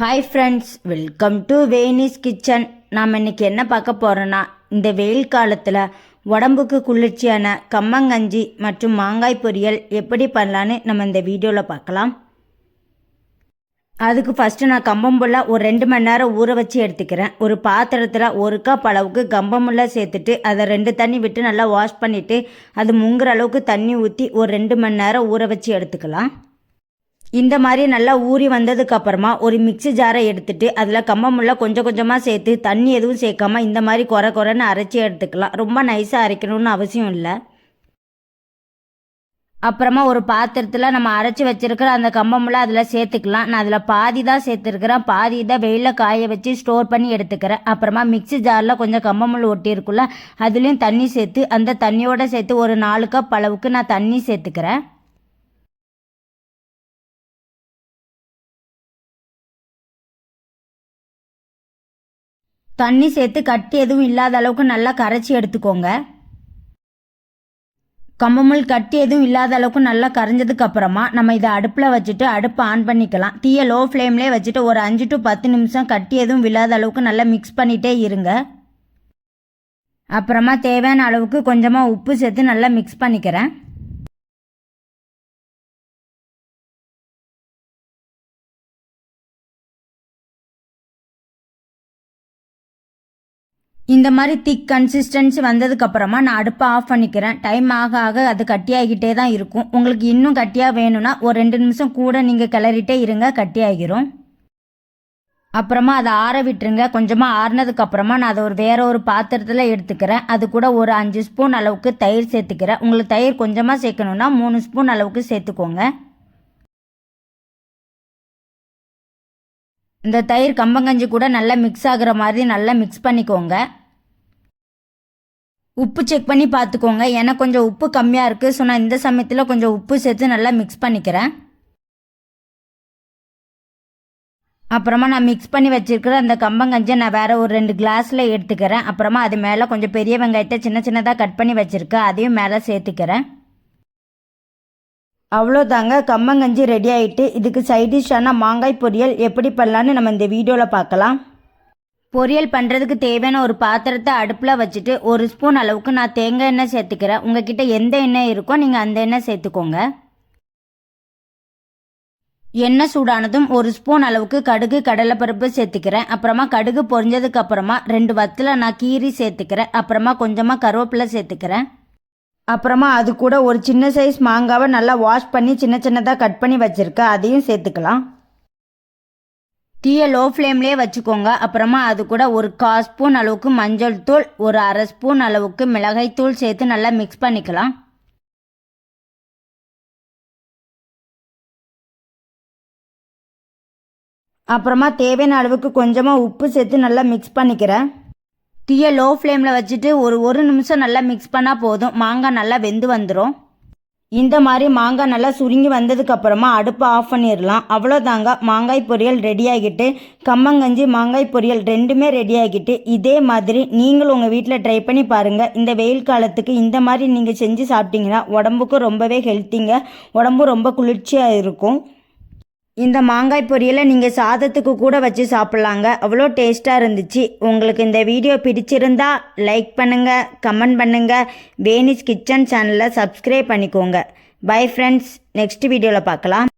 Hi friends, welcome to Veni's kitchen. நாம் இன்றைக்கி என்ன பார்க்க போகிறோன்னா, இந்த வெயில் காலத்தில் உடம்புக்கு குளிர்ச்சியான கம்மங்கஞ்சி மற்றும் மாங்காய் பொரியல் எப்படி பண்ணலான்னு நம்ம இந்த வீடியோவில் பார்க்கலாம். அதுக்கு ஃபஸ்ட்டு நான் கம்பம்புல்லை ஒரு 2 மணி நேரம் ஊற வச்சு எடுத்துக்கிறேன். ஒரு பாத்திரத்தில் 1 கப் அளவுக்கு கம்பமுல்லை சேர்த்துட்டு அதை 2 தண்ணி விட்டு நல்லா வாஷ் பண்ணிவிட்டு அது முங்குற அளவுக்கு தண்ணி ஊற்றி ஒரு 2 மணி நேரம் ஊற வச்சு எடுத்துக்கலாம். இந்த மாதிரி நல்லா ஊறி வந்ததுக்கப்புறமா ஒரு மிக்ஸி ஜாரை எடுத்துட்டு அதில் கம்பமுல்லை கொஞ்சம் கொஞ்சமாக சேர்த்து தண்ணி எதுவும் சேர்க்காம இந்த மாதிரி குறைன்னு அரைச்சி எடுத்துக்கலாம். ரொம்ப நைஸாக அரைக்கணும்னு அவசியம் இல்லை. அப்புறமா ஒரு பாத்திரத்தில் நம்ம அரைச்சி வச்சுருக்கிற அந்த கம்பமுல்லை அதில் சேர்த்துக்கலாம். நான் அதில் பாதி தான் சேர்த்துருக்கிறேன், பாதி தான் வெயிலில் காய வச்சு ஸ்டோர் பண்ணி எடுத்துக்கிறேன். அப்புறமா மிக்ஸி ஜாரில் கொஞ்சம் கம்பமுல்லை ஒட்டியிருக்குள்ள அதுலேயும் தண்ணி சேர்த்து அந்த தண்ணியோடு சேர்த்து ஒரு 4 கப் அளவுக்கு நான் தண்ணி சேர்த்துக்கிறேன். தண்ணி சேர்த்து கட்டி எதுவும் இல்லாத அளவுக்கு நல்லா கரைச்சி எடுத்துக்கோங்க. கம்பமுல் கட்டி எதுவும் இல்லாத அளவுக்கு நல்லா கரைஞ்சதுக்கு அப்புறமா நம்ம இதை அடுப்பில் வச்சுட்டு அடுப்பை ஆன் பண்ணிக்கலாம். தீயை லோ ஃப்ளேம்லேயே வச்சுட்டு ஒரு 5 to 10 நிமிஷம் கட்டி எதுவும் இல்லாத அளவுக்கு நல்லா மிக்ஸ் பண்ணிகிட்டே இருங்க. அப்புறமா தேவையான அளவுக்கு கொஞ்சமாக உப்பு சேர்த்து நல்லா மிக்ஸ் பண்ணிக்கிறேன். இந்த மாதிரி திக் கன்சிஸ்டன்சி வந்ததுக்கப்புறமா நான் அடுப்பை ஆஃப் பண்ணிக்கிறேன். டைம் ஆக ஆக அது கட்டியாகிட்டே தான் இருக்கும். உங்களுக்கு இன்னும் கட்டியாக வேணும்னா ஒரு 2 நிமிஷம் கூட நீங்கள் கிளறிட்டே இருங்க, கட்டியாகிரும். அப்புறமா அதை ஆற விட்டுருங்க. கொஞ்சமாக ஆறினதுக்கப்புறமா நான் அதை வேற ஒரு பாத்திரத்தில் எடுத்துக்கிறேன். அது கூட ஒரு 5 ஸ்பூன் அளவுக்கு தயிர் சேர்த்துக்கிறேன். உங்களுக்கு தயிர் கொஞ்சமாக சேர்க்கணுன்னா 3 ஸ்பூன் அளவுக்கு சேர்த்துக்கோங்க. இந்த தயிர் கம்பங்கஞ்சி கூட நல்லா மிக்ஸ் ஆகுற மாதிரி நல்லா மிக்ஸ் பண்ணிக்கோங்க. உப்பு செக் பண்ணி பார்த்துக்கோங்க. எனக்கு கொஞ்சம் உப்பு கம்மியாக இருக்குது, ஸோ நான் இந்த சமயத்தில் கொஞ்சம் உப்பு சேர்த்து நல்லா மிக்ஸ் பண்ணிக்கிறேன். அப்புறமா நான் மிக்ஸ் பண்ணி வச்சுருக்கிற அந்த கம்பங்கஞ்சியை நான் வேறு ஒரு 2 கிளாஸில் எடுத்துக்கிறேன். அப்புறமா அது மேலே கொஞ்சம் பெரிய வெங்காயத்தை சின்ன சின்னதாக கட் பண்ணி வச்சுருக்கேன், அதையும் மேலே சேர்த்துக்கிறேன். அவ்வளோதாங்க, கம்மங்கஞ்சி ரெடி ஆகிட்டு. இதுக்கு சைடிஷ்ஷான மாங்காய் பொரியல் எப்படி பண்ணலான்னு நம்ம இந்த வீடியோவில் பார்க்கலாம். பொரியல் பண்ணுறதுக்கு தேவையான ஒரு பாத்திரத்தை அடுப்பில் வச்சுட்டு 1 ஸ்பூன் அளவுக்கு நான் தேங்காய் எண்ணெய் சேர்த்துக்கிறேன். உங்ககிட்ட எந்த எண்ணெய் இருக்கோ நீங்கள் அந்த எண்ணெய் சேர்த்துக்கோங்க. எண்ணெய் சூடானதும் 1 ஸ்பூன் அளவுக்கு கடுகு கடலைப்பருப்பு சேர்த்துக்கிறேன். அப்புறமா கடுகு பொரிஞ்சதுக்கு அப்புறமா 2 வத்தலை நான் கீரி சேர்த்துக்கிறேன். அப்புறமா கொஞ்சமாக கருவேப்பிலை சேர்த்துக்கிறேன். அப்புறமா அது கூட ஒரு சின்ன சைஸ் மாங்காவை நல்லா வாஷ் பண்ணி சின்ன சின்னதாக கட் பண்ணி வச்சுருக்கேன், அதையும் சேர்த்துக்கலாம். தீயை லோ ஃப்ளேம்லேயே வச்சுக்கோங்க. அப்புறமா அது கூட ஒரு 1/4 ஸ்பூன் அளவுக்கு மஞ்சள் தூள், ஒரு 1/2 ஸ்பூன் அளவுக்கு மிளகாய் தூள் சேர்த்து நல்லா மிக்ஸ் பண்ணிக்கலாம். அப்புறமா தேவையான அளவுக்கு கொஞ்சமாக உப்பு சேர்த்து நல்லா மிக்ஸ் பண்ணிக்கிறேன். தீயை லோ ஃப்ளேமில் வச்சுட்டு ஒரு நிமிஷம் நல்லா மிக்ஸ் பண்ணால் போதும். மாங்காய் நல்லா வெந்து வந்துடும். இந்த மாதிரி மாங்காய் நல்லா சுருங்கி வந்ததுக்கப்புறமா அடுப்பை ஆஃப் பண்ணிடலாம். அவ்வளோதாங்க, மாங்காய் பொரியல் ரெடி ஆகிட்டு. கம்மங்கஞ்சி மாங்காய் பொரியல் ரெண்டுமே ரெடி ஆகிட்டு. இதே மாதிரி நீங்களும் உங்கள் வீட்டில் ட்ரை பண்ணி பாருங்கள். இந்த வெயில் காலத்துக்கு இந்த மாதிரி நீங்கள் செஞ்சு சாப்பிட்டீங்கன்னா உடம்புக்கும் ரொம்பவே ஹெல்த்திங்க, உடம்பும் ரொம்ப குளிர்ச்சியாக இருக்கும். இந்த மாங்காய் பொரியலை நீங்கள் சாதத்துக்கு கூட வச்சு சாப்பிட்லாங்க, அவ்வளோ டேஸ்ட்டாக இருந்துச்சு. உங்களுக்கு இந்த வீடியோ பிடிச்சிருந்தா லைக் பண்ணுங்கள், கமெண்ட் பண்ணுங்கள், வேனிஸ் கிச்சன் சேனலை சப்ஸ்கிரைப் பண்ணிக்கோங்க. பை ஃப்ரெண்ட்ஸ், நெக்ஸ்ட் வீடியோவில் பார்க்கலாம்.